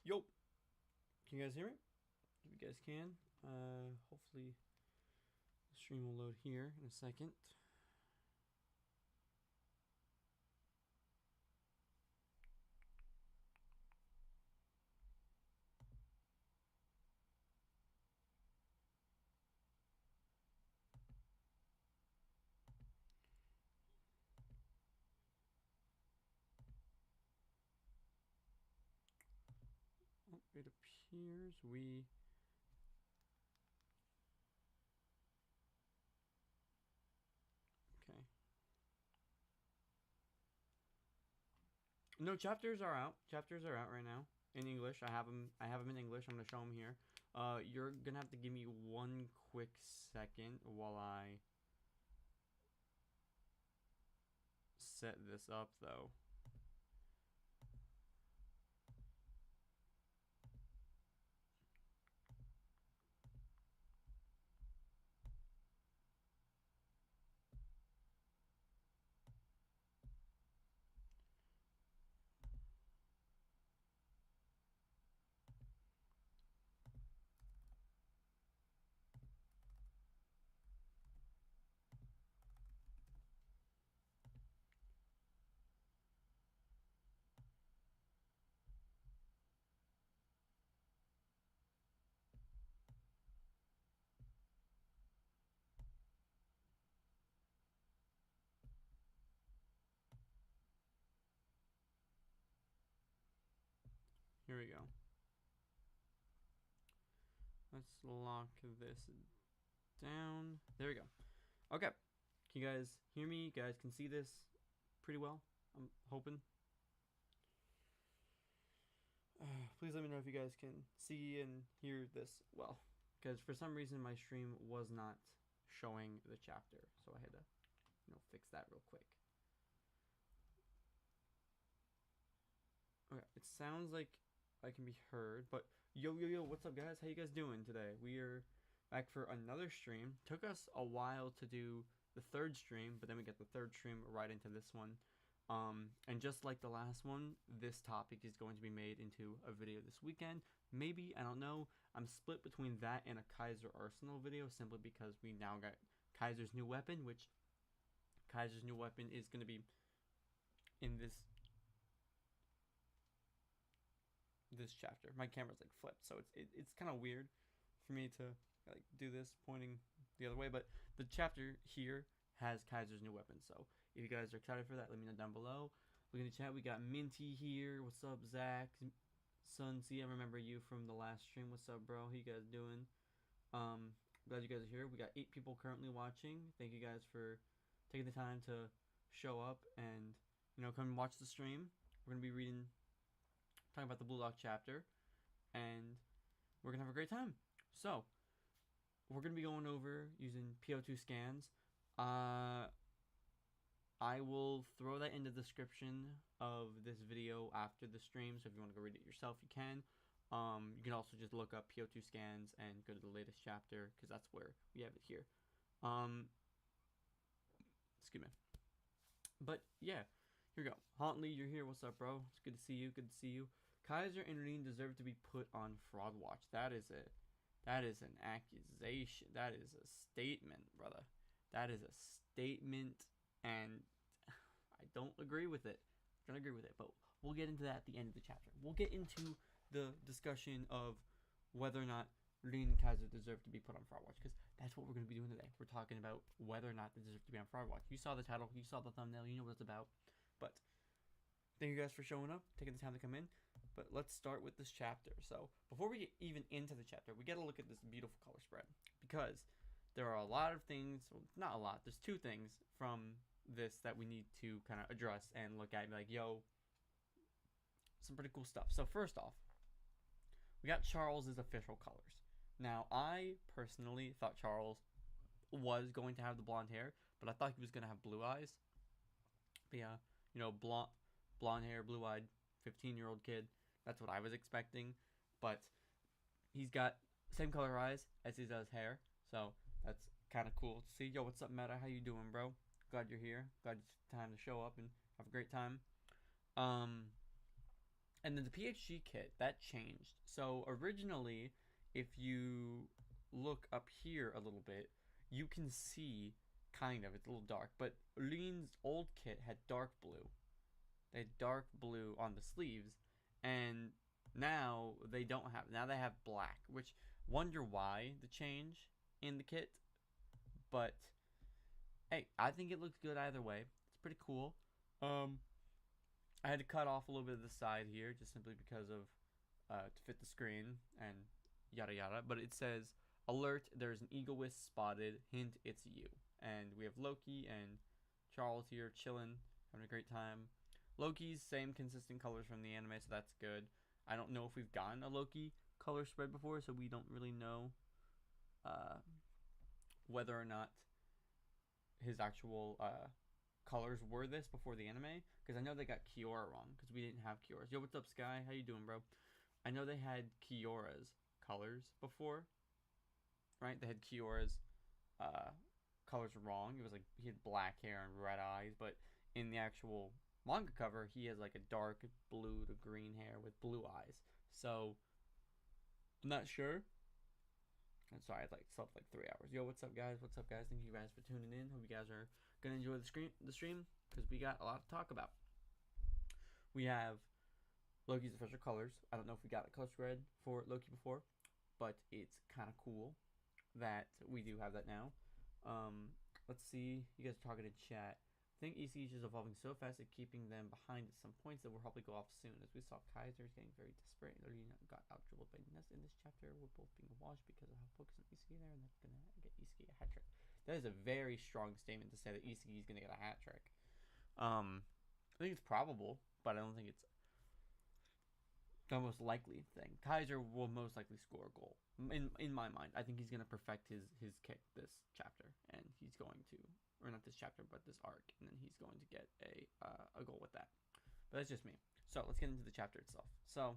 Yo, can you guys hear me? If you guys can, hopefully the stream will load here in a second. Oh, it appears we okay. No, chapters are out. Chapters are out right now in English. I have them. I have them in English. I'm gonna show them here. You're gonna have to give me one quick second while I set this up, though. Here we go. Let's lock this down. There we go. Okay. Can you guys hear me? You guys can see this pretty well, I'm hoping. Please let me know if you guys can see and hear this well, because for some reason my stream was not showing the chapter, so I had to, fix that real quick. Okay, it sounds like I can be heard, but yo, what's up, guys? How you guys doing today? We are back for another stream. Took us a while to do the third stream, but then we got the third stream right into this one. And just like the last one, this topic is going to be made into a video this weekend. Maybe, I don't know. I'm split between that and a Kaiser Arsenal video, simply because we now got Kaiser's new weapon, which Kaiser's new weapon is going to be in this chapter. My camera's like flipped, so it's kind of weird for me to like do this pointing the other way, but the chapter here has Kaiser's new weapon. So if you guys are excited for that, let me know down below. Look in the chat. We got Minty here. What's up, Zach? Sun C, I remember you from the last stream. What's up, bro? How you guys doing? Glad you guys are here. We got 8 people currently watching. Thank you guys for taking the time to show up and come and watch the stream. We're gonna be talking about the BLUELOCK chapter, and we're gonna have a great time. So we're gonna be going over using PO2 scans. I will throw that in the description of this video after the stream, so if you want to go read it yourself, you can. You can also just look up PO2 scans and go to the latest chapter, because that's where we have it here. Excuse me. But yeah, here we go. Huntley, you're here. What's up, bro? It's good to see you. Good to see you. Kaiser and Rin deserve to be put on fraud watch. That is an accusation. That is a statement, brother. That is a statement, and I don't agree with it. I don't agree with it, but we'll get into that at the end of the chapter. We'll get into the discussion of whether or not Rin and Kaiser deserve to be put on fraud watch, because that's what we're going to be doing today. We're talking about whether or not they deserve to be on fraud watch. You saw the title, you saw the thumbnail, you know what it's about. But thank you guys for showing up, taking the time to come in. But let's start with this chapter. So before we get even into the chapter, we got to look at this beautiful color spread, because there are a lot of things, well, not a lot, there's 2 things from this that we need to kind of address and look at and be like, yo, some pretty cool stuff. So first off, we got Charles's official colors. Now, I personally thought Charles was going to have the blonde hair, but I thought he was going to have blue eyes. But yeah, blonde hair, blue-eyed, 15-year-old kid. That's what I was expecting. But he's got same color eyes as he does hair, so that's kind of cool to see. Yo, what's up, Meta? How you doing, bro? Glad you're here. Glad it's time to show up and have a great time. And then the PHG kit, that changed. So originally, if you look up here a little bit, you can see kind of, it's a little dark, but Lean's old kit had dark blue. They had dark blue on the sleeves, and now they don't have, now they have black, which wonder why the change in the kit, but hey, I think it looks good either way. It's pretty cool. I had to cut off a little bit of the side here just simply because of to fit the screen and yada yada. But it says, alert, there's an egoist spotted, hint it's you. And we have Loki and Charles here chilling, having a great time. Loki's same consistent colors from the anime, so that's good. I don't know if we've gotten a Loki color spread before, so we don't really know whether or not his actual colors were this before the anime, because I know they got Kiora wrong, because we didn't have Kiora's. Yo, what's up, Sky? How you doing, bro? I know they had Kiora's colors before, right? They had Kiora's colors wrong. It was like he had black hair and red eyes, but in the actual manga cover, he has like a dark blue to green hair with blue eyes. So, I'm not sure. I'm sorry, I slept like 3 hours. Yo, what's up, guys? What's up, guys? Thank you guys for tuning in. Hope you guys are gonna enjoy the stream because we got a lot to talk about. We have Loki's official colors. I don't know if we got a color spread for Loki before, but it's kind of cool that we do have that now. Let's see. You guys are talking in chat. I think ECG is evolving so fast at keeping them behind at some points that will probably go off soon. As we saw, Kaiser is getting very desperate. Literally got outdribbled by Ness in this chapter. We're both being washed because of how focused on ECG there, and that's gonna get ECG a hat trick. That is a very strong statement to say that ECG is gonna get a hat trick. I think it's probable, but I don't think it's the most likely thing. Kaiser will most likely score a goal. In my mind, I think he's gonna perfect his kick this chapter, and he's going to, or not this chapter, but this arc, and then he's going to get a goal with that. But that's just me. So let's get into the chapter itself. So,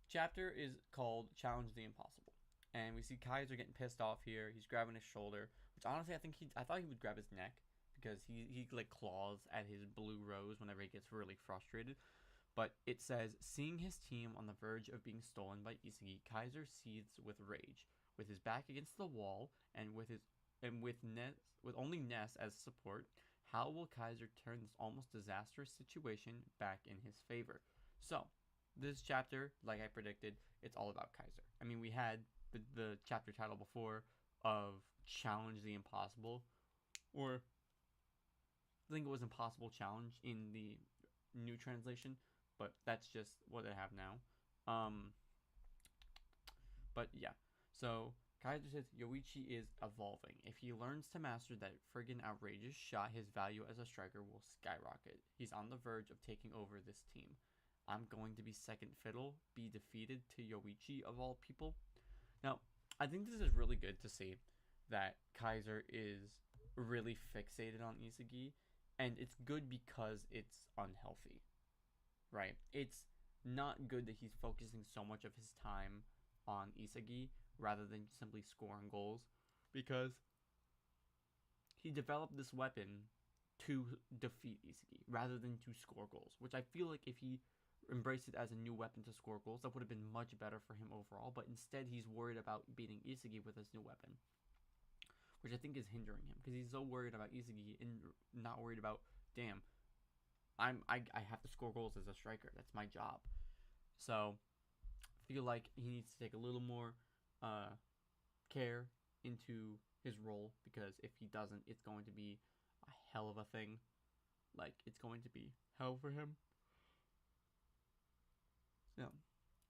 chapter is called Challenge the Impossible, and we see Kaiser getting pissed off here. He's grabbing his shoulder, which honestly I thought he would grab his neck because he like claws at his blue rose whenever he gets really frustrated. But it says, seeing his team on the verge of being stolen by Isagi, Kaiser seethes with rage. With his back against the wall and with only Ness as support, how will Kaiser turn this almost disastrous situation back in his favor? So, this chapter, like I predicted, it's all about Kaiser. I mean, we had the chapter title before of Challenge the Impossible, or I think it was Impossible Challenge in the new translation, but that's just what they have now. But yeah, so Kaiser says Yoichi is evolving. If he learns to master that friggin' outrageous shot, his value as a striker will skyrocket. He's on the verge of taking over this team. I'm going to be second fiddle, be defeated to Yoichi of all people. Now, I think this is really good to see that Kaiser is really fixated on Isagi, and it's good because it's unhealthy, right? It's not good that he's focusing so much of his time on Isagi rather than simply scoring goals, because he developed this weapon to defeat Isagi rather than to score goals, which I feel like if he embraced it as a new weapon to score goals, that would have been much better for him overall. But instead, he's worried about beating Isagi with his new weapon, which I think is hindering him because he's so worried about Isagi and not worried about, damn, I have to score goals as a striker. That's my job. So I feel like he needs to take a little more care into his role, because if he doesn't, it's going to be a hell of a thing. Like, it's going to be hell for him. So,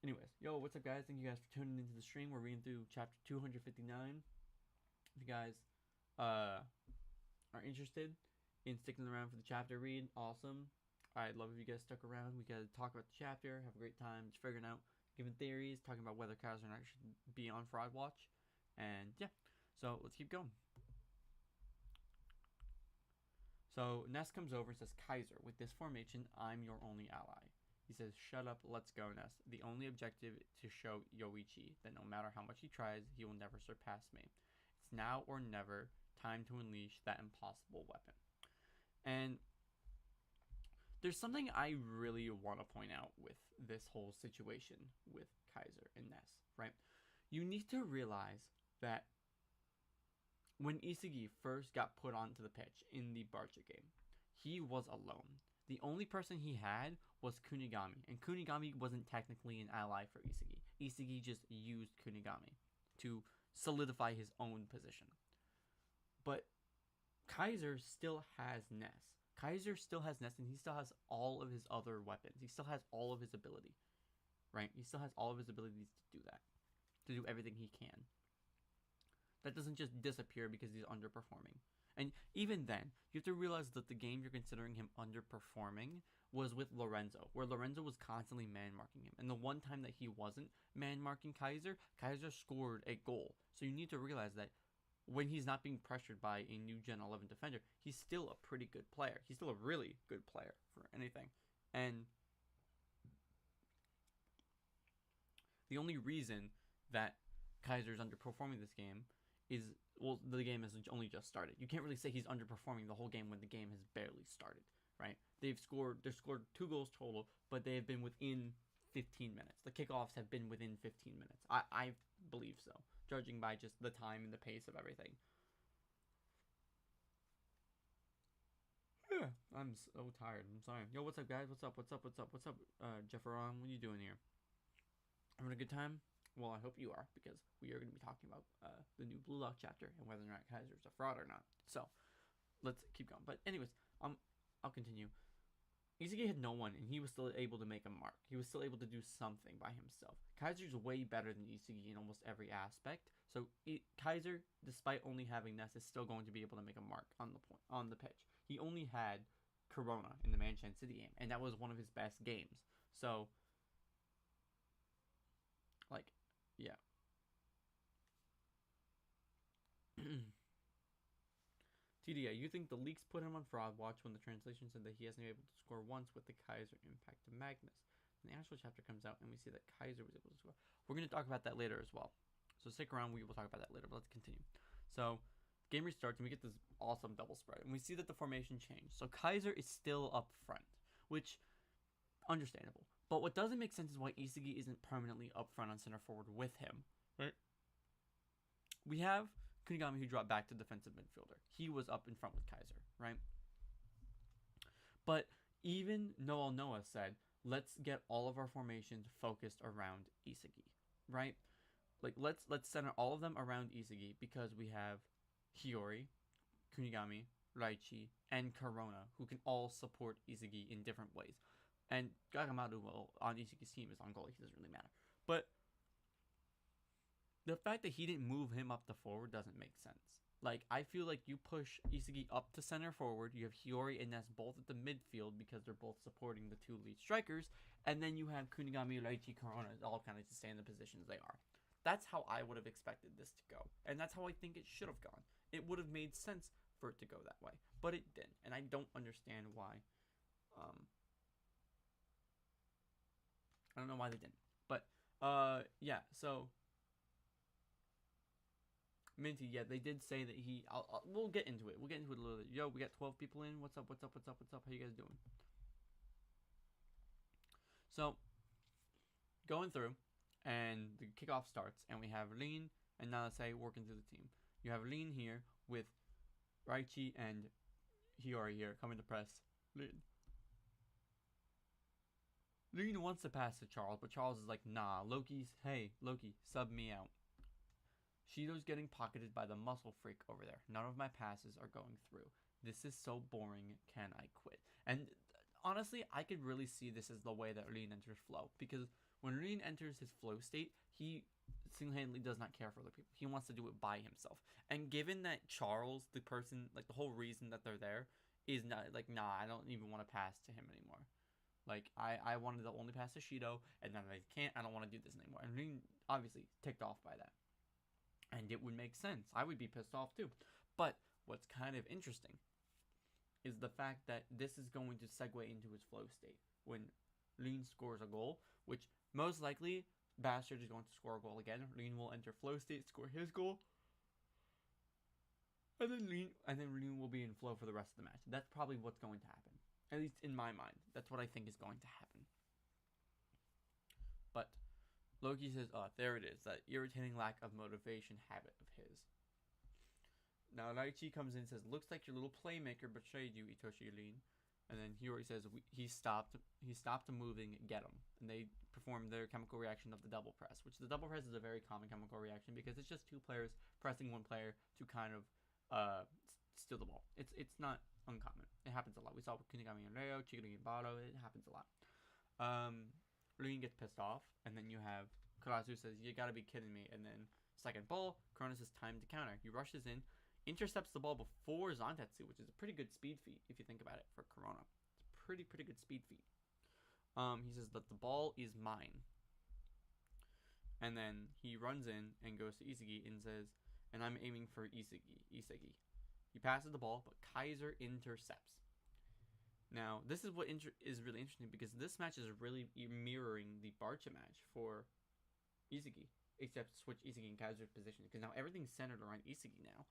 anyways, yo, what's up, guys? Thank you guys for tuning into the stream. We're reading through chapter 259. If you guys are interested in sticking around for the chapter read, awesome. I'd love if you guys stuck around. We gotta talk about the chapter, have a great time, just figuring out, giving theories, talking about whether Kaiser and I should be on Fraud Watch. And yeah, so let's keep going. So Ness comes over and says, Kaiser, with this formation, I'm your only ally. He says, shut up, let's go, Ness. The only objective is to show Yoichi that no matter how much he tries, he will never surpass me. It's now or never, time to unleash that impossible weapon. And there's something I really want to point out with this whole situation with Kaiser and Ness, right? You need to realize that when Isagi first got put onto the pitch in the Barca game, he was alone. The only person he had was Kunigami, and Kunigami wasn't technically an ally for Isagi. Isagi just used Kunigami to solidify his own position. But Kaiser still has Ness. Kaiser still has Ness, and he still has all of his other weapons. He still has all of his ability, right? He still has all of his abilities to do that, to do everything he can. That doesn't just disappear because he's underperforming. And even then, you have to realize that the game you're considering him underperforming was with Lorenzo, where Lorenzo was constantly man-marking him. And the one time that he wasn't man-marking Kaiser, Kaiser scored a goal. So you need to realize that when he's not being pressured by a new Gen 11 defender, he's still a pretty good player. He's still a really good player for anything. And the only reason that Kaiser's underperforming this game is, well, the game has only just started. You can't really say he's underperforming the whole game when the game has barely started, right? They've scored 2 goals total, but they have been within 15 minutes. The kickoffs have been within 15 minutes. I believe so, judging by just the time and the pace of everything. Yeah, I'm so tired. I'm sorry. Yo, what's up, guys? What's up? Jefferon, what are you doing here? Having a good time? Well, I hope you are, because we are going to be talking about the new BLUELOCK chapter and whether or not Kaiser's a fraud or not. So, let's keep going. But anyways, I'll continue. Isagi had no one, and he was still able to make a mark. He was still able to do something by himself. Kaiser's way better than Isagi in almost every aspect. So Kaiser, despite only having Ness, is still going to be able to make a mark on the pitch. He only had Corona in the Manchester City game, and that was one of his best games. So, like, yeah. TDA, you think the leaks put him on fraud watch when the translation said that he hasn't been able to score once with the Kaiser impact to Magnus? And the actual chapter comes out and we see that Kaiser was able to score. We're going to talk about that later as well. So stick around, we will talk about that later, but let's continue. So, game restarts and we get this awesome double spread. And we see that the formation changed. So Kaiser is still up front, which, understandable. But what doesn't make sense is why Isagi isn't permanently up front on center forward with him. Right? We have Kunigami, who dropped back to defensive midfielder. He was up in front with Kaiser, right? But even Noah said, let's get all of our formations focused around Isagi, right? Like, let's center all of them around Isagi because we have Hiyori, Kunigami, Raichi, and Corona, who can all support Isagi in different ways. And Gagamaru, well, on Isagi's team is on goal. He doesn't really matter. But the fact that he didn't move him up to forward doesn't make sense. Like, I feel like you push Isagi up to center forward. You have Hiyori and Ness both at the midfield because they're both supporting the 2 lead strikers. And then you have Kunigami, Raichi, Corona all kind of just stay in the positions they are. That's how I would have expected this to go. And that's how I think it should have gone. It would have made sense for it to go that way. But it didn't. And I don't understand why. I don't know why they didn't. But, yeah, so Minty, yeah, they did say that we'll get into it. We'll get into it a little bit. Yo, we got 12 people in. What's up? How you guys doing? So, going through, and the kickoff starts, and we have Lin and Nanase working through the team. You have Lin here with Raichi and Hiyori here coming to press Lin. Lin wants to pass to Charles, but Charles is like, nah, Loki, sub me out. Shido's getting pocketed by the muscle freak over there. None of my passes are going through. This is so boring. Can I quit? And honestly, I could really see this as the way that Lin enters flow. Because when Lin enters his flow state, he single-handedly does not care for other people. He wants to do it by himself. And given that Charles, the person, like the whole reason that they're there, is not like, nah, I don't even want to pass to him anymore. Like, I wanted to only pass to Shido, and then I can't, I don't want to do this anymore. And Lin obviously ticked off by that. And it would make sense. I would be pissed off too. But what's kind of interesting is the fact that this is going to segue into his flow state. When Lin scores a goal, which most likely Bastard is going to score a goal again. Lin will enter flow state, score his goal. And then Lin will be in flow for the rest of the match. That's probably what's going to happen. At least in my mind, that's what I think is going to happen. But Loki says, "Oh, there it is, that irritating lack of motivation habit of his." Now Yoichi comes in and says, "Looks like your little playmaker betrayed you, Itoshi Rin." And then Hiyori says, he stopped moving, get him. And they perform their chemical reaction of the double press, which the double press is a very common chemical reaction because it's just two players pressing one player to kind of steal the ball. It's not uncommon. It happens a lot. We saw it with Kunigami and Reo, Chigiri and Baro. It happens a lot. Rin gets pissed off, and then you have Kurasu says, "You gotta be kidding me." And then second ball, Cronus is timed to counter. He rushes in, intercepts the ball before Zantetsu, which is a pretty good speed feat if you think about it for Corona. It's a pretty good speed feat. He says that the ball is mine. And then he runs in and goes to Isagi and says, "And I'm aiming for Isagi." He passes the ball, but Kaiser intercepts. Now, this is what is really interesting because this match is really mirroring the Barcha match for Isagi, except switch Isagi and Kaiser's position because now everything's centered around Isagi now.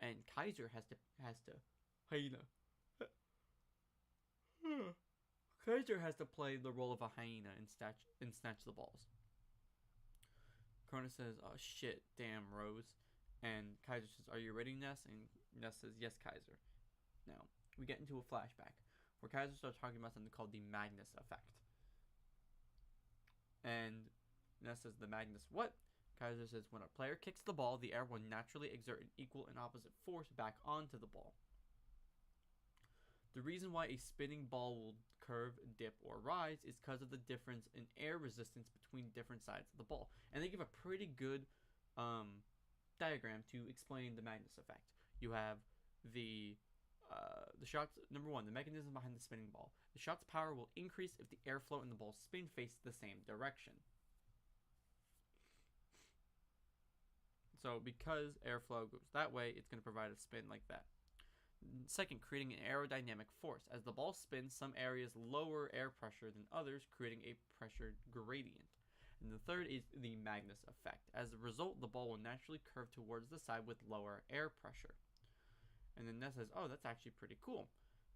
And Kaiser has to hyena. Kaiser has to play the role of a hyena and snatch the balls. Cronus says, "Oh shit, damn Rose." And Kaiser says, "Are you ready, Ness?" And Ness says, "Yes, Kaiser." Now, we get into a flashback where Kaiser starts talking about something called the Magnus effect. And Ness says, "The Magnus what?" Kaiser says, "When a player kicks the ball, the air will naturally exert an equal and opposite force back onto the ball. The reason why a spinning ball will curve, dip, or rise is because of the difference in air resistance between different sides of the ball." And they give a pretty good diagram to explain the Magnus effect. You have the shots. Number one, the mechanism behind the spinning ball. The shot's power will increase if the airflow and the ball's spin face the same direction. So because airflow goes that way, it's going to provide a spin like that. Second, creating an aerodynamic force. As the ball spins, some areas lower air pressure than others, creating a pressure gradient. And the third is the Magnus effect. As a result, the ball will naturally curve towards the side with lower air pressure. And then Ness says, "Oh, that's actually pretty cool."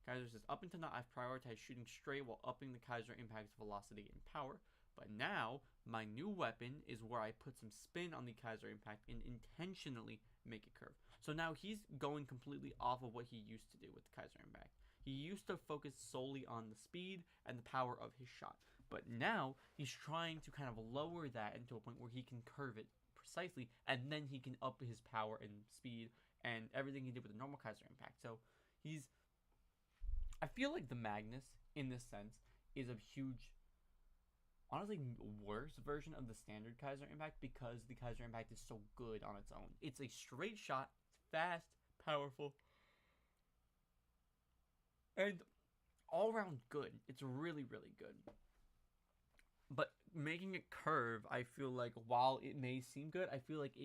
Kaiser says, "Up until now, I've prioritized shooting straight while upping the Kaiser impact's velocity and power. But now, my new weapon is where I put some spin on the Kaiser impact and intentionally make it curve." So now he's going completely off of what he used to do with the Kaiser impact. He used to focus solely on the speed and the power of his shot. But now, he's trying to kind of lower that into a point where he can curve it precisely, and then he can up his power and speed and everything he did with the normal Kaiser impact. So I feel like the Magnus, in this sense, is a huge, honestly, worse version of the standard Kaiser impact because the Kaiser impact is so good on its own. It's a straight shot, it's fast, powerful, and all around good. It's really good. But making it curve, I feel like while it may seem good, I feel like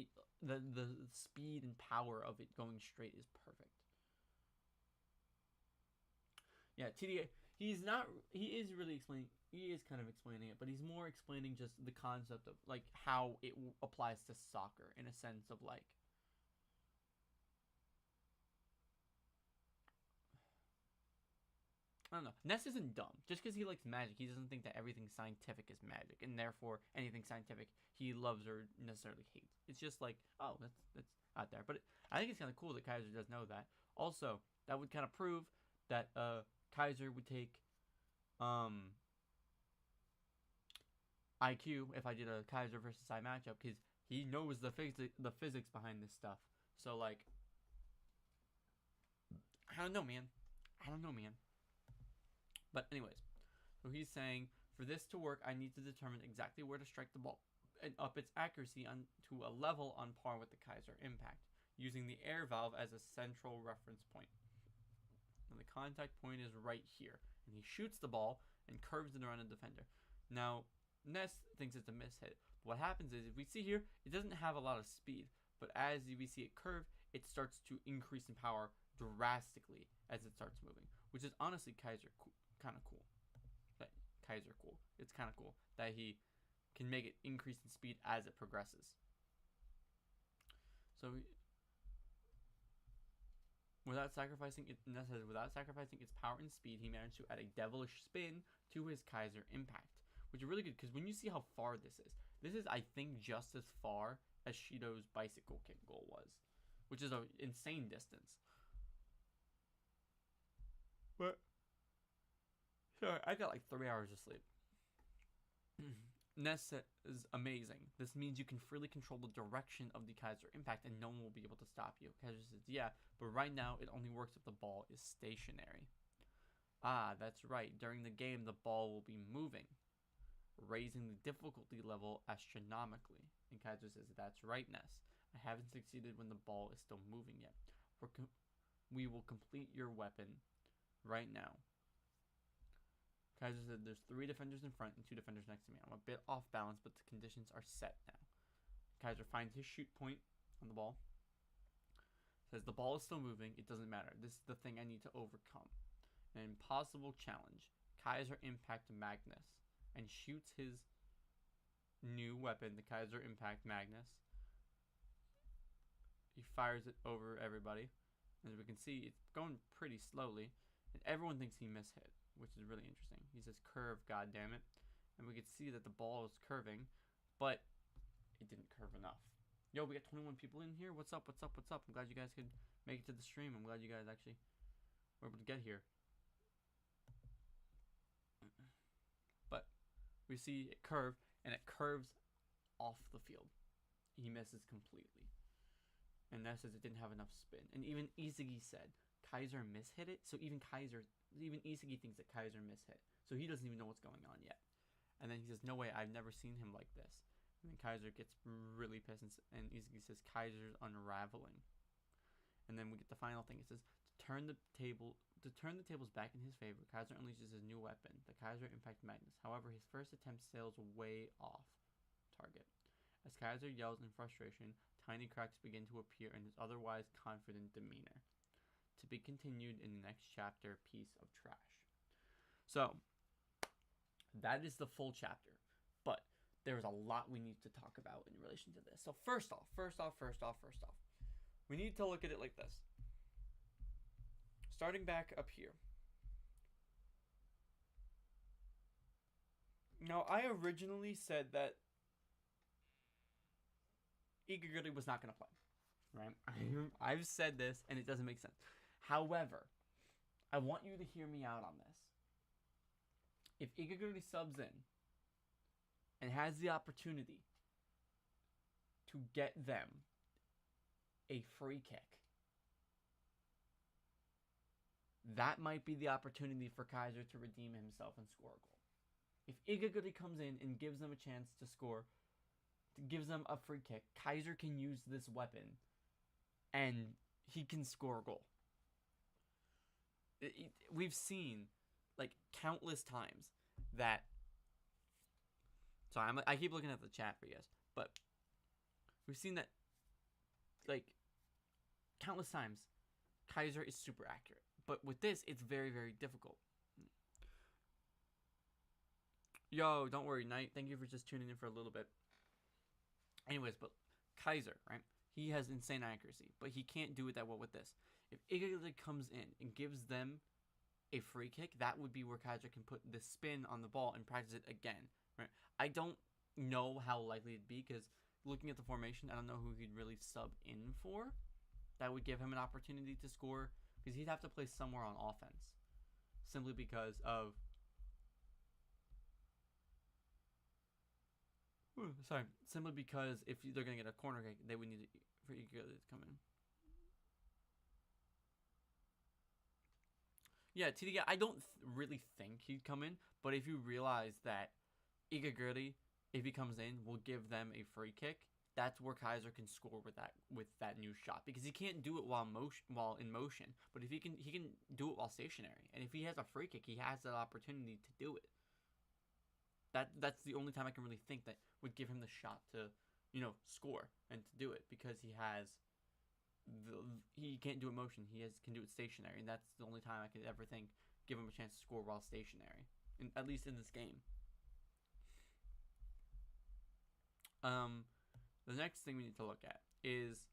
the speed and power of it going straight is perfect. Yeah, TDA, he is kind of explaining it, but he's more explaining just the concept of like how it applies to soccer in a sense of like, I don't know. Ness isn't dumb. Just because he likes magic, he doesn't think that everything scientific is magic, and therefore anything scientific he loves or necessarily hates. It's just like, oh, that's out there. But I think it's kind of cool that Kaiser does know that. Also, that would kind of prove that Kaiser would take IQ if I did a Kaiser versus Sai matchup, because he knows the physics behind this stuff. So like, I don't know, man. But anyways, so he's saying, for this to work, I need to determine exactly where to strike the ball and up its accuracy to a level on par with the Kaiser impact, using the air valve as a central reference point. And the contact point is right here, and he shoots the ball and curves it around the defender. Now, Ness thinks it's a miss hit. But what happens is, if we see here, it doesn't have a lot of speed, but as we see it curve, it starts to increase in power drastically as it starts moving, which is honestly kind of cool. It's kind of cool that he can make it increase in speed as it progresses. So Without sacrificing its power and speed, he managed to add a devilish spin to his Kaiser impact, which is really good because when you see how far this is I think just as far as Shido's bicycle kick goal was, which is an insane distance. But sorry, I got like 3 hours of sleep. Ness is amazing. This means you can freely control the direction of the Kaiser impact and no one will be able to stop you. Kaiser says, yeah, but right now it only works if the ball is stationary. Ah, that's right. During the game, the ball will be moving, raising the difficulty level astronomically. And Kaiser says, that's right, Ness. I haven't succeeded when the ball is still moving yet. We will complete your weapon right now. Kaiser said, there's 3 defenders in front and 2 defenders next to me. I'm a bit off balance, but the conditions are set now. Kaiser finds his shoot point on the ball. Says, the ball is still moving. It doesn't matter. This is the thing I need to overcome. An impossible challenge. Kaiser Impact Magnus. And shoots his new weapon, the Kaiser Impact Magnus. He fires it over everybody. As we can see, it's going pretty slowly. And everyone thinks he mishit, which is really interesting. He says curve, goddammit. And we could see that the ball is curving, but it didn't curve enough. Yo, we got 21 people in here. What's up, what's up, what's up? I'm glad you guys could make it to the stream. I'm glad you guys actually were able to get here. But we see it curve, and it curves off the field. He misses completely. And that says it didn't have enough spin. And even Isagi said Kaiser mishit it. So even Isagi thinks that Kaiser mishit. So he doesn't even know what's going on yet. And then he says, no way, I've never seen him like this. And then Kaiser gets really pissed, and Isagi says, Kaiser's unraveling. And then we get the final thing. It says, to turn the tables back in his favor, Kaiser unleashes his new weapon, the Kaiser Impact Magnus. However, his first attempt sails way off target. As Kaiser yells in frustration, tiny cracks begin to appear in his otherwise confident demeanor. To be continued in the next chapter, Piece of Trash. So, that is the full chapter. But there's a lot we need to talk about in relation to this. So first off, we need to look at it like this. Starting back up here. Now, I originally said that Igaguri was not going to play. Right? I've said this, and it doesn't make sense. However, I want you to hear me out on this. If Igaguri subs in and has the opportunity to get them a free kick, that might be the opportunity for Kaiser to redeem himself and score a goal. If Igaguri comes in and gives them a chance to score, gives them a free kick, Kaiser can use this weapon and he can score a goal. We've seen like countless times that. Sorry, I keep looking at the chat for you guys, but we've seen that like countless times Kaiser is super accurate, but with this it's very, very difficult. Yo, don't worry, Knight, thank you for just tuning in for a little bit. Anyways, but Kaiser, right? He has insane accuracy, but he can't do it that well with this. If Igaguri comes in and gives them a free kick, that would be where Kaiser can put the spin on the ball and practice it again, right? I don't know how likely it'd be, because looking at the formation, I don't know who he'd really sub in for. That would give him an opportunity to score, because he'd have to play somewhere on offense, simply because of simply because if they're gonna get a corner kick, they would need for Igaguri to come in. Yeah, TDK, I don't really think he'd come in, but if you realize that Igaguri, if he comes in, will give them a free kick, that's where Kaiser can score with that new shot, because he can't do it while in motion, but if he can do it while stationary, and if he has a free kick, he has that opportunity to do it. That's the only time I can really think that would give him the shot to, score and to do it, because he can't do it motion. He can do it stationary, and that's the only time I could ever think give him a chance to score while stationary, at least in this game. The next thing we need to look at is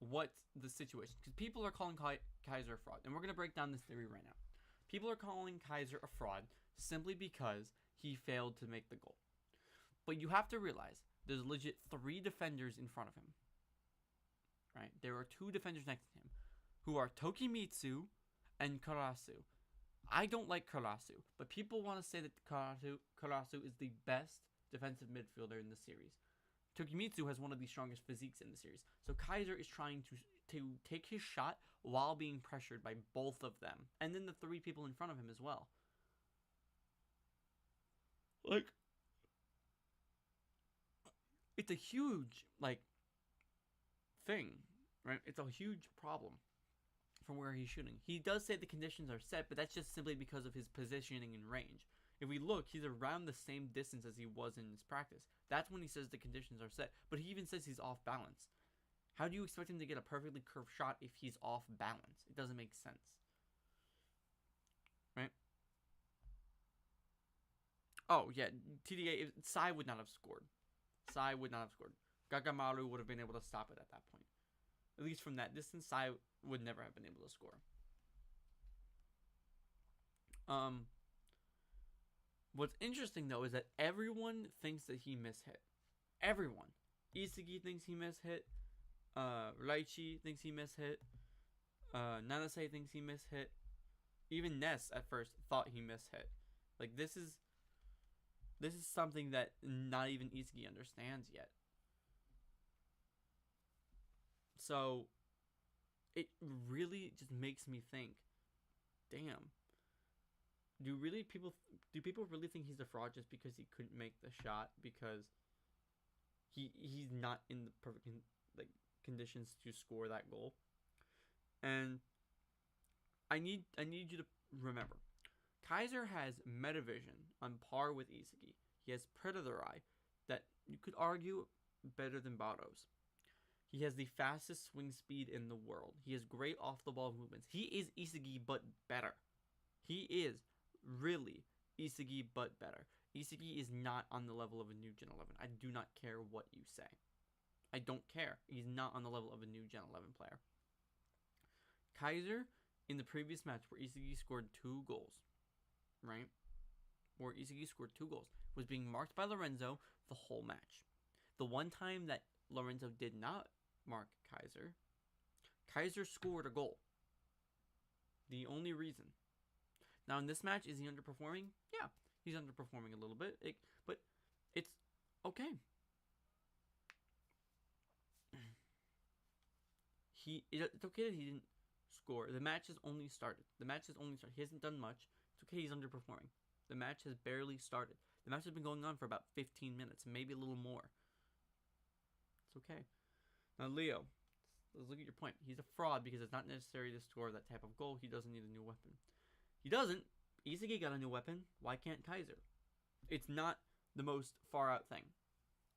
what's the situation? Because people are calling Kaiser a fraud, and we're gonna break down this theory right now. People are calling Kaiser a fraud simply because he failed to make the goal. But you have to realize there's legit 3 defenders in front of him. Right? There are 2 defenders next to him, who are Tokimitsu and Karasu. I don't like Karasu, but people want to say that Karasu is the best defensive midfielder in the series. Tokimitsu has one of the strongest physiques in the series. So Kaiser is trying to take his shot while being pressured by both of them. And then the 3 people in front of him as well. Like, it's a huge, thing, right? It's a huge problem from where he's shooting. He does say the conditions are set, but that's just simply because of his positioning and range. If we look, he's around the same distance as he was in his practice. That's when he says the conditions are set. But he even says he's off balance. How do you expect him to get a perfectly curved shot if he's off balance? It doesn't make sense. Right? Oh, yeah. TDA, Sai would not have scored. Sai would not have scored. Gagamaru would have been able to stop it at that point. At least from that distance, Sai would never have been able to score. What's interesting, though, is that everyone thinks that he mishit. Everyone. Isagi thinks he mishit. Raichi thinks he mishit. Nanase thinks he mishit. Even Ness, at first, thought he mishit. Like, this is something that not even Isagi understands yet. So, it really just makes me think, damn. Do people really think he's a fraud just because he couldn't make the shot because he's not in the perfect conditions to score that goal? And I need you to remember, Kaiser has metavision on par with Isagi. He has predator eye that you could argue better than Baro's. He has the fastest swing speed in the world. He has great off-the-ball movements. He is Isagi, but better. He is really Isagi, but better. Isagi is not on the level of a new Gen 11. I do not care what you say. I don't care. He's not on the level of a new Gen 11 player. Kaiser, in the previous match where Isagi scored 2 goals, right? Where Isagi scored 2 goals, was being marked by Lorenzo the whole match. The one time that Lorenzo did not mark Kaiser, Kaiser scored a goal. The only reason. Now, in this match, is he underperforming? Yeah, he's underperforming a little bit, but it's okay. It's okay that he didn't score. The match has only started. He hasn't done much. It's okay he's underperforming. The match has barely started. The match has been going on for about 15 minutes, maybe a little more. It's okay. Now, Leo, let's look at your point. He's a fraud because it's not necessary to score that type of goal. He doesn't need a new weapon. He doesn't. Isagi got a new weapon. Why can't Kaiser? It's not the most far out thing.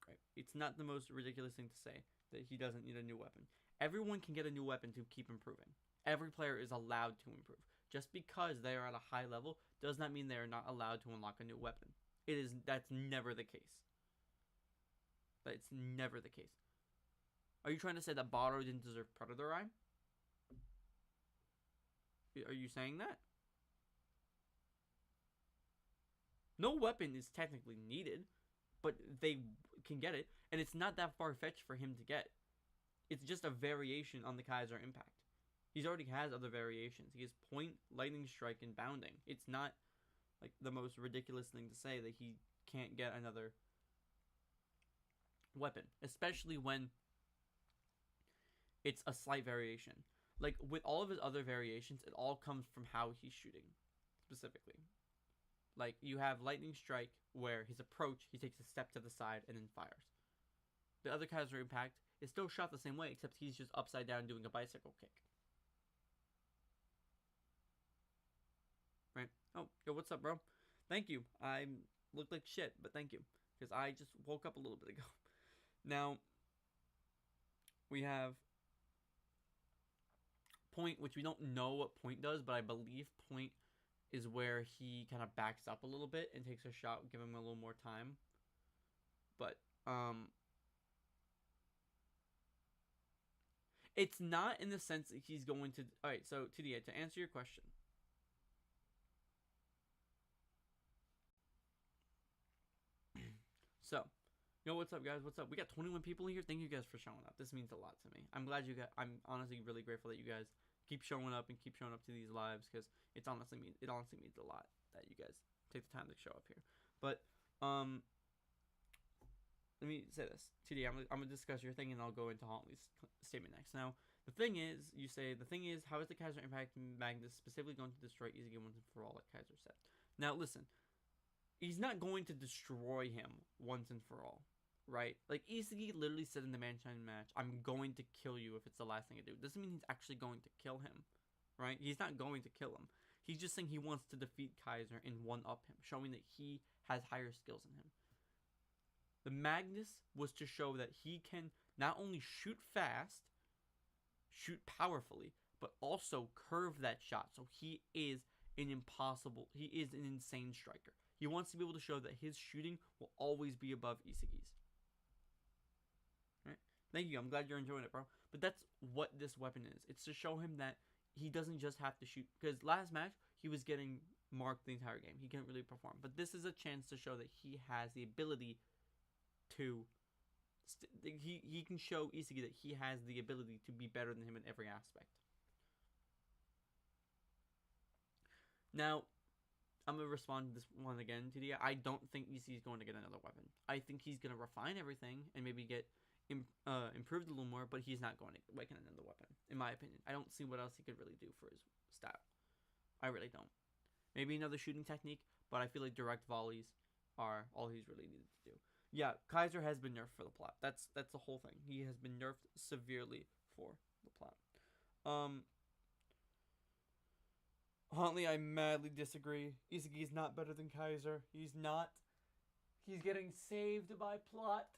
Right? It's not the most ridiculous thing to say that he doesn't need a new weapon. Everyone can get a new weapon to keep improving. Every player is allowed to improve. Just because they are at a high level does not mean they are not allowed to unlock a new weapon. That's never the case. That's never the case. Are you trying to say that Burū didn't deserve Predator Eye? Are you saying that? No weapon is technically needed, but they can get it, and it's not that far-fetched for him to get. It's just a variation on the Kaiser impact. He already has other variations. He has point, lightning strike, and bounding. It's not like the most ridiculous thing to say that he can't get another weapon, especially when it's a slight variation. Like, with all of his other variations, it all comes from how he's shooting, specifically. Like, you have lightning strike, where his approach, he takes a step to the side and then fires. The other Kaiser impact is still shot the same way, except he's just upside down doing a bicycle kick. Right? Oh, yo, what's up, bro? Thank you. I look like shit, but thank you. Because I just woke up a little bit ago. Now, we have point, which we don't know what point does, but I believe point is where he kind of backs up a little bit and takes a shot, give him a little more time. But, It's not in the sense that he's going to. All right, so TDA, to answer your question. So, yo, what's up, guys? What's up? We got 21 people here. Thank you guys for showing up. This means a lot to me. I'm glad you got. I'm honestly really grateful that you guys keep showing up and keep showing up to these lives, because it honestly means a lot that you guys take the time to show up here. But let me say this, TD. I'm gonna discuss your thing, and I'll go into Huntley's statement next. Now, the thing is, how is the Kaiser impacting Magnus specifically going to destroy Isagi once and for all, like Kaiser said? Now, listen, he's not going to destroy him once and for all, right? Like, Isagi literally said in the Manchine match, "I'm going to kill you if it's the last thing I do." Doesn't mean he's actually going to kill him, right? He's not going to kill him. He's just saying he wants to defeat Kaiser and one-up him, showing that he has higher skills than him. The Magnus was to show that he can not only shoot fast, shoot powerfully, but also curve that shot. So he is an insane striker. He wants to be able to show that his shooting will always be above Isagi's. Right? Thank you. I'm glad you're enjoying it, bro. But that's what this weapon is. It's to show him that he doesn't just have to shoot. Because last match, he was getting marked the entire game. He couldn't really perform. But this is a chance to show that he has the ability to... He can show Isagi that he has the ability to be better than him in every aspect. Now, I'm going to respond to this one again, TD. I don't think Isagi's going to get another weapon. I think he's going to refine everything and maybe get improved a little more, but he's not going to get another weapon, in my opinion. I don't see what else he could really do for his style. I really don't. Maybe another shooting technique, but I feel like direct volleys are all he's really needed to do. Yeah, Kaiser has been nerfed for the plot. That's the whole thing. He has been nerfed severely for the plot. Huntley, I madly disagree. Isagi's not better than Kaiser. He's not. He's getting saved by plot.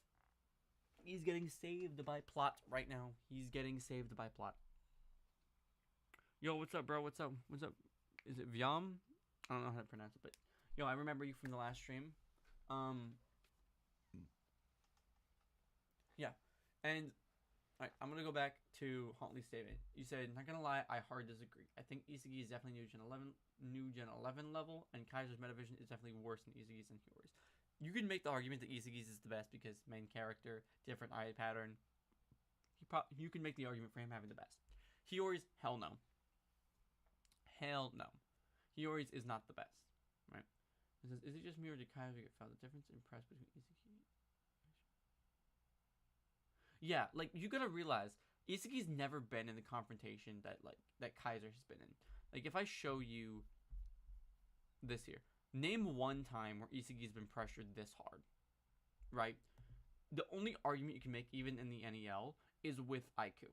He's getting saved by plot right now. He's getting saved by plot. Yo, what's up, bro? What's up? What's up? Is it Vyam? I don't know how to pronounce it, but yo, I remember you from the last stream. Yeah, and alright, I'm gonna go back to Huntley's statement. You said, "Not gonna lie, I hard disagree. I think Isagi is definitely new Gen 11 level, and Kaiser's metavision is definitely worse than Isagi's and Hiyori's." You can make the argument that Isagi's is the best because main character, different eye pattern. You can make the argument for him having the best. Hiyori's, hell no. Hell no. Hiyori's is not the best, right? It says, "Is it just me or did Kaiser get found? The difference in press between Isagi?" Yeah, like, you gotta realize, Isagi's never been in the confrontation that Kaiser has been in. Like, if I show you this here, name one time where Isagi's been pressured this hard, right? The only argument you can make, even in the NEL, is with Aiku.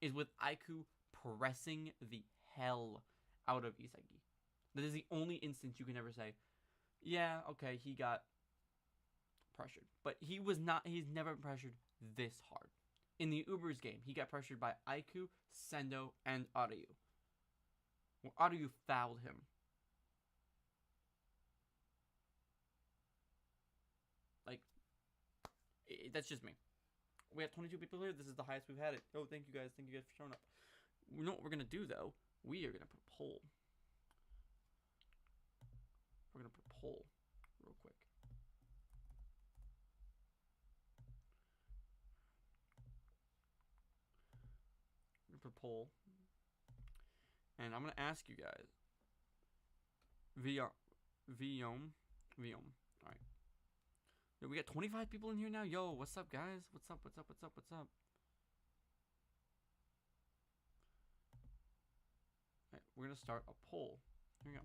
Is with Aiku pressing the hell out of Isagi. That is the only instance you can ever say, yeah, okay, he got pressured. But he's never pressured this hard. In the Uber's game, he got pressured by Aiku, Sendo, and Aryu. Well, Aryu fouled him. Like, that's just me. We have 22 people here. This is the highest we've had it. Oh, thank you guys. Thank you guys for showing up. You know what we're going to do, though? We are going to put a poll. We're going to put a poll real quick. We're going to put a poll. And I'm going to ask you guys. Viom. Alright. Yo, we got 25 people in here now. Yo, what's up, guys? What's up? Alright, we're going to start a poll. Here we go.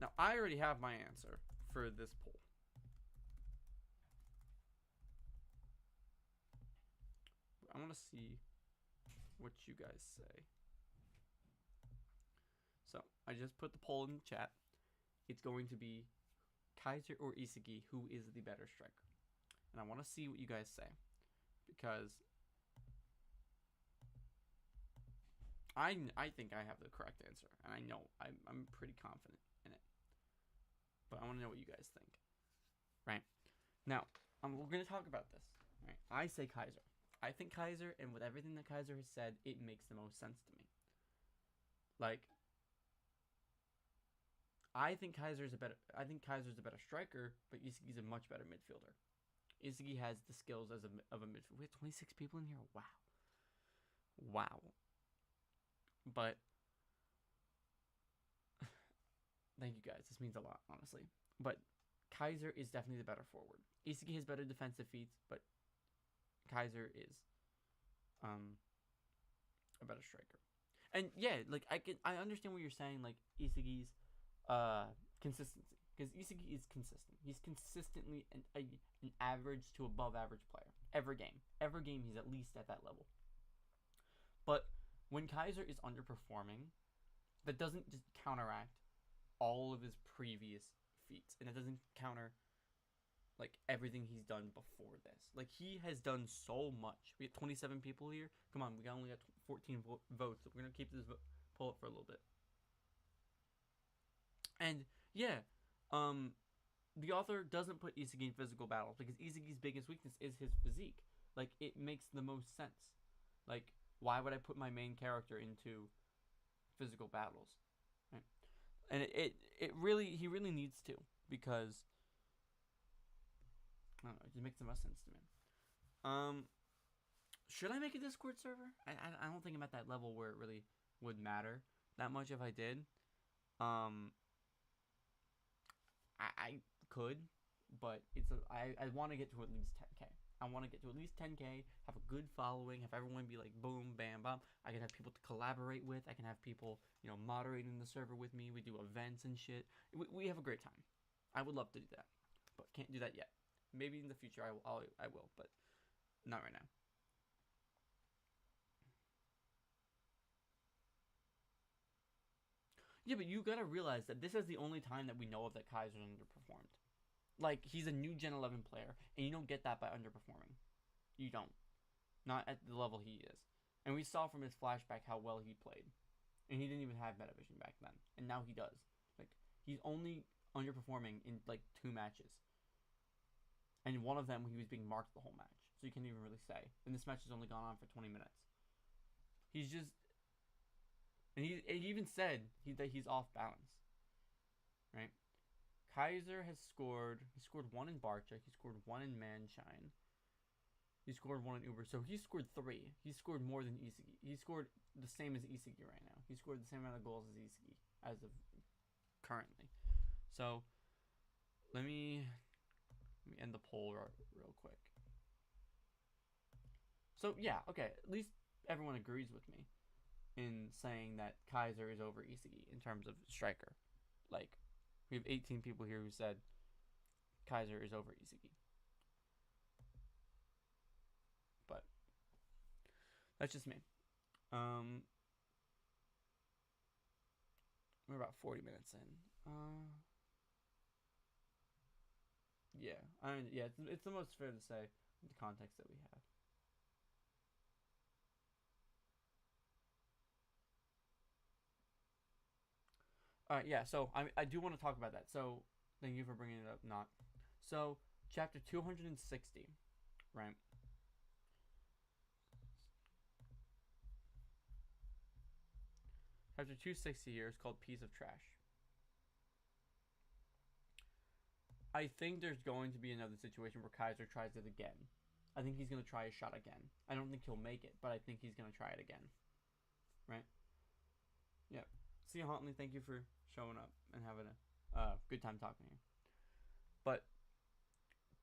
Now, I already have my answer for this poll. I want to see what you guys say. So, I just put the poll in the chat. It's going to be Kaiser or Isagi, who is the better striker? And I want to see what you guys say. Because I think I have the correct answer. And I know I'm pretty confident in it. but I want to know what you guys think. Right now, we're gonna talk about this. Right, I say Kaiser. I think Kaiser, and with everything that Kaiser has said, it makes the most sense to me. Like, I think Kaiser's a better striker, but Isagi's a much better midfielder. Isagi has the skills of a midfielder. We have 26 people in here. Wow. But thank you guys. This means a lot, honestly. But Kaiser is definitely the better forward. Isagi has better defensive feats, but Kaiser is a better striker. And yeah, like I understand what you're saying, like Isagi's consistency, because Isagi is consistent. He's consistently an average to above average player every game. Every game he's at least at that level. But when Kaiser is underperforming, that doesn't just counteract all of his previous feats, and it doesn't counter like everything he's done before this. Like, he has done so much. We have 27 people here. Come on, we only got 14 votes. So we're gonna keep this poll up for a little bit. And yeah, the author doesn't put Isagi in physical battles because Isagi's biggest weakness is his physique. Like, it makes the most sense. Like, why would I put my main character into physical battles? Right? And he really needs to, because I don't know, it just makes the most sense to me. Should I make a Discord server? I don't think I'm at that level where it really would matter that much if I did. I could, but I want to get to at least 10K. I want to get to at least 10K, have a good following, have everyone be like boom, bam, bam. I can have people to collaborate with. I can have people, moderating the server with me. We do events and shit. We have a great time. I would love to do that, but can't do that yet. Maybe in the future I will, but not right now. Yeah, but you gotta realize that this is the only time that we know of that Kaiser underperformed. Like, he's a new Gen 11 player, and you don't get that by underperforming. You don't. Not at the level he is. And we saw from his flashback how well he played. And he didn't even have Metavision back then. And now he does. Like, he's only underperforming in, like, 2 matches. And one of them, he was being marked the whole match. So you can't even really say. And this match has only gone on for 20 minutes. He's just... And he even said that he's off balance. Right? Kaiser has scored... He scored 1 in Barca. He scored 1 in Manshine. He scored 1 in Uber. So he scored 3. He scored more than Isagi. He scored the same as Isagi right now. He scored the same amount of goals as Isagi as of currently. So, let me end the poll real quick. So, yeah, okay. At least everyone agrees with me in saying that Kaiser is over Isagi in terms of striker. Like, we have 18 people here who said Kaiser is over Isagi. But that's just me. We're about 40 minutes in. Yeah, it's the most fair to say in the context that we have. Alright, yeah, so I do want to talk about that. So, thank you for bringing it up, not. So, chapter 260, right? Chapter 260 here is called Piece of Trash. I think there's going to be another situation where Kaiser tries it again. I think he's going to try a shot again. I don't think he'll make it, but I think he's going to try it again. Right? Yeah. See you, Huntley. Thank you for showing up and having a good time talking to you. But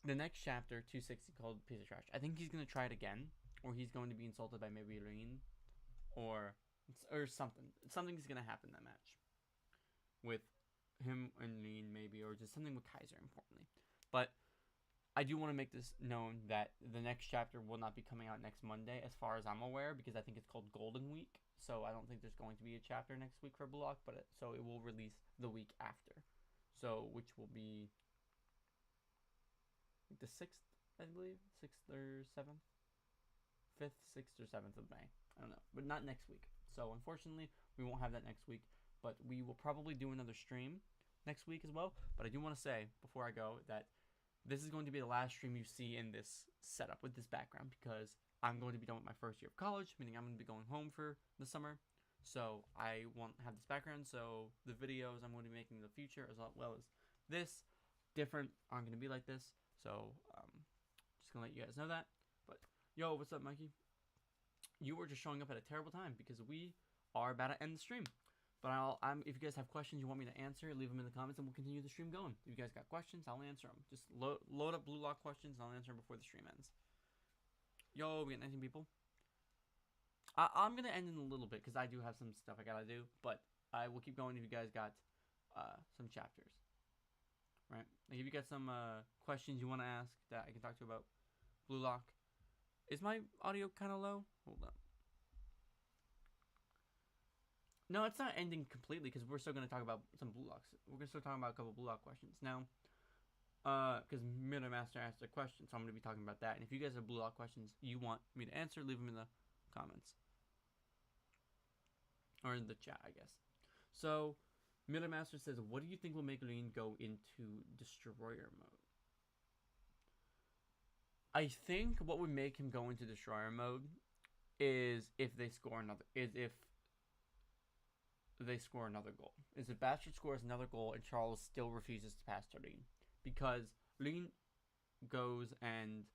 the next chapter, 260, called Piece of Trash, I think he's going to try it again, or he's going to be insulted by maybe Rin, or something. Something's going to happen in that match with him and Rin, maybe, or just something with Kaiser, importantly. But I do want to make this known that the next chapter will not be coming out next Monday, as far as I'm aware, because I think it's called Golden Week. So I don't think there's going to be a chapter next week for BLUELOCK, but so it will release the week after. So, which will be the 6th, I believe, 6th or 7th, 5th, 6th or 7th of May. I don't know, but not next week. So unfortunately, we won't have that next week, but we will probably do another stream next week as well. But I do want to say before I go that this is going to be the last stream you see in this setup with this background, because I'm going to be done with my first year of college, meaning I'm going to be going home for the summer. So I won't have this background. So the videos I'm going to be making in the future, as well as this, different, aren't going to be like this. So just going to let you guys know that. But yo, what's up, Mikey? You were just showing up at a terrible time because we are about to end the stream. But if you guys have questions you want me to answer, leave them in the comments and we'll continue the stream going. If you guys got questions, I'll answer them. Just load up BLUELOCK questions and I'll answer them before the stream ends. Yo, we got 19 people. I'm going to end in a little bit because I do have some stuff I got to do. But I will keep going if you guys got some chapters. Right? Like if you got some questions you want to ask that I can talk to about BLUELOCK. Is my audio kind of low? Hold up. No, it's not ending completely because we're still going to talk about some BLUELOCKs. We're going to start talking about a couple BLUELOCK questions now. Because Mirror Master asked a question, so I'm going to be talking about that. And if you guys have BLUELOCK questions you want me to answer, leave them in the comments. Or in the chat, I guess. So, Mirror Master says, what do you think will make Lin go into Destroyer mode? I think what would make him go into Destroyer mode is if they score another goal. Is if Bastard scores another goal and Charles still refuses to pass to Lin. Because Lin goes and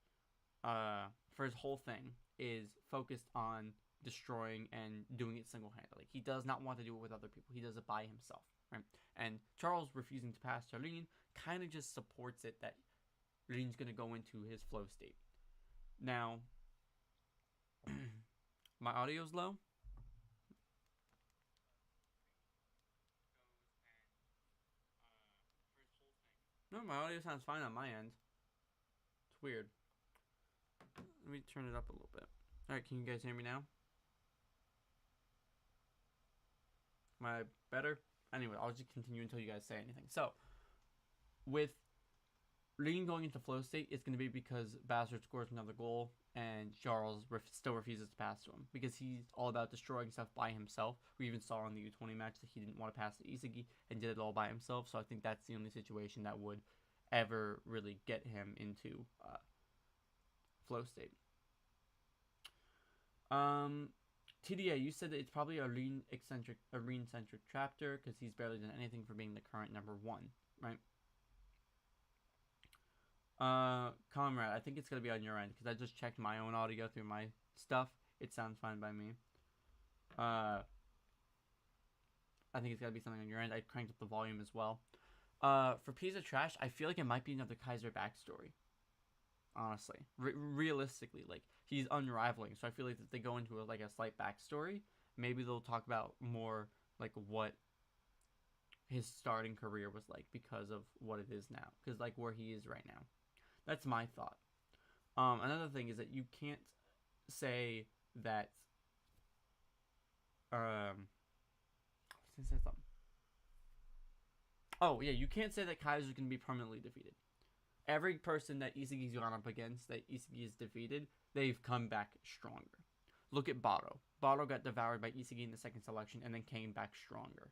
for his whole thing is focused on destroying and doing it single-handedly. He does not want to do it with other people. He does it by himself, right? And Charles refusing to pass to Lin kind of just supports it that Lin's going to go into his flow state. Now, my audio's low. No, my audio sounds fine on my end. It's weird. Let me turn it up a little bit. Alright, can you guys hear me now? Am I better? Anyway, I'll just continue until you guys say anything. So, with Lin going into flow state, it's going to be because Bastard scores another goal and Charles still refuses to pass to him. Because he's all about destroying stuff by himself. We even saw in the U20 match that he didn't want to pass to Isagi and did it all by himself. So I think that's the only situation that would ever really get him into flow state. TDA, you said that it's probably a Lin-centric chapter because he's barely done anything for being the current #1, right? Comrade, I think it's going to be on your end because I just checked my own audio through my stuff. It sounds fine by me. I think it's got to be something on your end. I cranked up the volume as well. For Piece of Trash, I feel like it might be another Kaiser backstory. Honestly. Realistically, like, he's unrivaling. So I feel like if they go into a slight backstory, maybe they'll talk about more, like, what his starting career was like because of what it is now. Because, like, where he is right now. That's my thought. Another thing is that you can't say that... I was going to say something. Oh, yeah, you can't say that Kaiser's going to be permanently defeated. Every person that Isagi's gone up against that Isagi is defeated, they've come back stronger. Look at Bato. Bato got devoured by Isagi in the second selection and then came back stronger.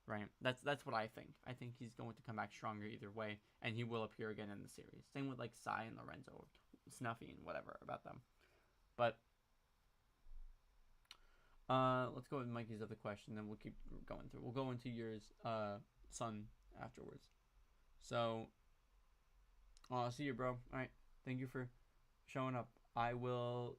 Right? That's what I think. I think he's going to come back stronger either way, and he will appear again in the series. Same with, like, Sai and Lorenzo, Snuffy and whatever about them. But, let's go with Mikey's other question, then we'll keep going through. We'll go into yours, Sun, afterwards. So, see you, bro. Alright, thank you for showing up. I will...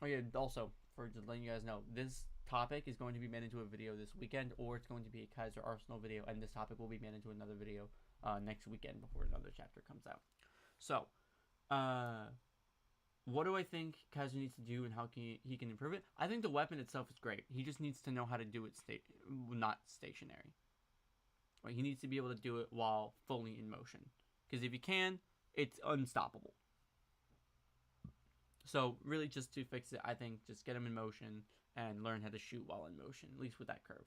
Oh, yeah, also, for just letting you guys know, this topic is going to be made into a video this weekend, or it's going to be a Kaiser Arsenal video, and this topic will be made into another video next weekend before another chapter comes out. So, what do I think Kaiser needs to do and how he can improve it? I think the weapon itself is great. He just needs to know how to do it not stationary. Like, he needs to be able to do it while fully in motion. Because if he can, it's unstoppable. So, really, just to fix it, I think just get him in motion and learn how to shoot while in motion, at least with that curve.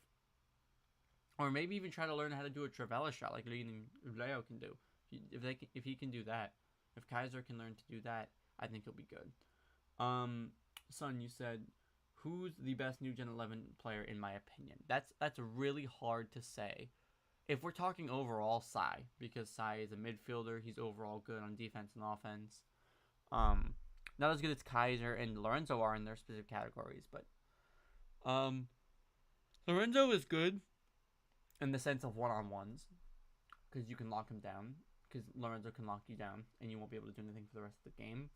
Or maybe even try to learn how to do a Travella shot like Leo can do. If he can do that, if Kaiser can learn to do that, I think he'll be good. Son, you said, who's the best new Gen 11 player in my opinion? That's really hard to say if we're talking overall Sai, because Sai is a midfielder, he's overall good on defense and offense. Not as good as Kaiser and Lorenzo are in their specific categories, but Lorenzo is good in the sense of one-on-ones, because you can lock him down, because Lorenzo can lock you down, and you won't be able to do anything for the rest of the game.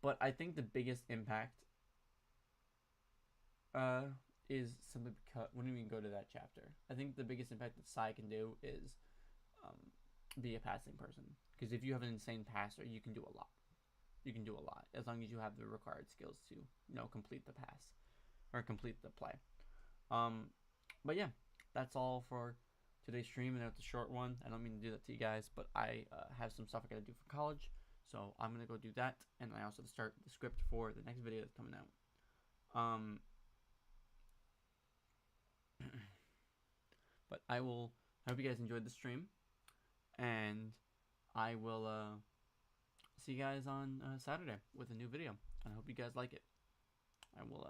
But I think the biggest impact is simply because, when we go to that chapter, I think the biggest impact that Sai can do is be a passing person. Because if you have an insane passer, you can do a lot. You can do a lot, as long as you have the required skills to, complete the pass, or complete the play. But yeah, that's all for today's stream, and it's a short one. I don't mean to do that to you guys, but I have some stuff I gotta do for college, so I'm gonna go do that, and I also have to start the script for the next video that's coming out. But I hope you guys enjoyed the stream, and I will see you guys on Saturday with a new video, and I hope you guys like it. I will